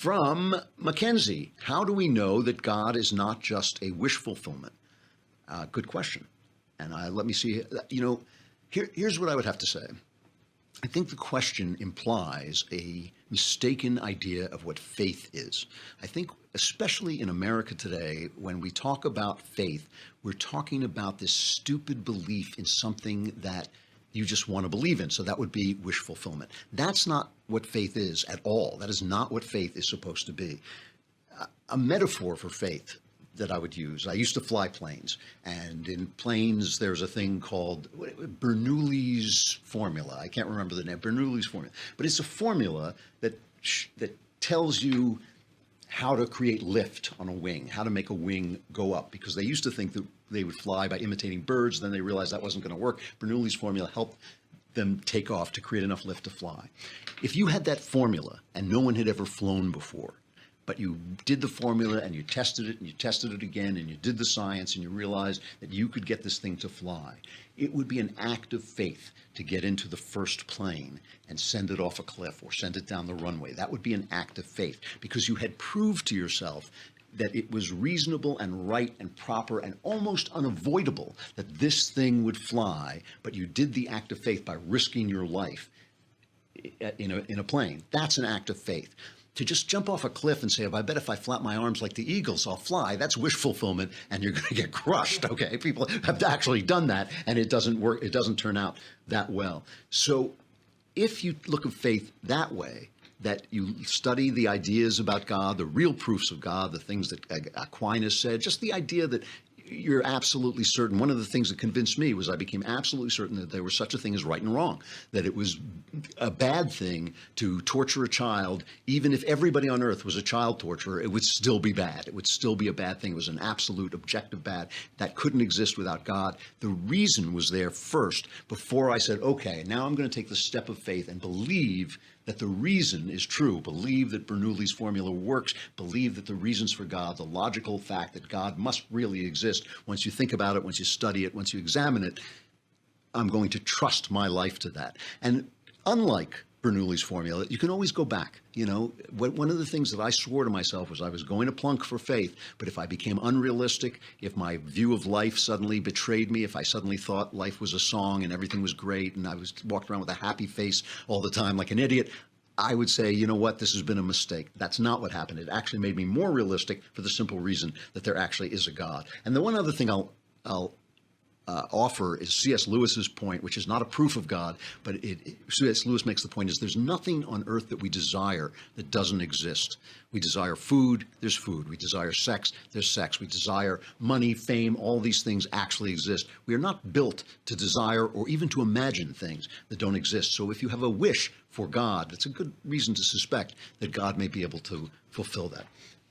From Mackenzie, how do we know that God is not just a wish fulfillment? Good question. And let me see, here's what I would have to say. I think the question implies a mistaken idea of what faith is. I think, especially in America today, when we talk about faith, we're talking about this stupid belief in something that you just want to believe in. So that would be wish fulfillment. That's not what faith is at all. That is not what faith is supposed to be. A metaphor for faith that I would use. I used to fly planes, and in planes there's a thing called Bernoulli's formula. I can't remember the name, Bernoulli's formula, but it's a formula that tells you how to create lift on a wing, how to make a wing go up, because they used to think that they would fly by imitating birds. Then they realized that wasn't going to work. Bernoulli's formula helped them take off to create enough lift to fly. If you had that formula and no one had ever flown before, but you did the formula and you tested it and you tested it again and you did the science and you realized that you could get this thing to fly, it would be an act of faith to get into the first plane and send it off a cliff or send it down the runway. That would be an act of faith, because you had proved to yourself that it was reasonable and right and proper and almost unavoidable that this thing would fly, but you did the act of faith by risking your life in a plane. That's an act of faith. To just jump off a cliff and say, I bet if I flap my arms like the eagles, I'll fly, that's wish fulfillment, and you're going to get crushed, okay? People have actually done that, and it doesn't work. It doesn't turn out that well. So if you look at faith that way, that you study the ideas about God, the real proofs of God, the things that Aquinas said, just the idea that you're absolutely certain. One of the things that convinced me was I became absolutely certain that there was such a thing as right and wrong, that it was a bad thing to torture a child. Even if everybody on earth was a child torturer, it would still be bad. It would still be a bad thing. It was an absolute objective bad that couldn't exist without God. The reason was there first before I said, okay, now I'm going to take the step of faith and believe that the reason is true, believe that Bernoulli's formula works, believe that the reasons for God, the logical fact that God must really exist, once you think about it, once you study it, once you examine it, I'm going to trust my life to that. And unlike Bernoulli's formula, you can always go back. One of the things that I swore to myself was I was going to plunk for faith, but if I became unrealistic, if my view of life suddenly betrayed me, if I suddenly thought life was a song and everything was great and I was walked around with a happy face all the time like an idiot, I would say, you know what, this has been a mistake. That's not what happened. It actually made me more realistic for the simple reason that there actually is a God. And the one other thing I'll offer is C.S. Lewis's point, which is not a proof of God, but C.S. Lewis makes the point is there's nothing on earth that we desire that doesn't exist. We desire food, there's food. We desire sex, there's sex. We desire money, fame, all these things actually exist. We are not built to desire or even to imagine things that don't exist. So if you have a wish for God, it's a good reason to suspect that God may be able to fulfill that.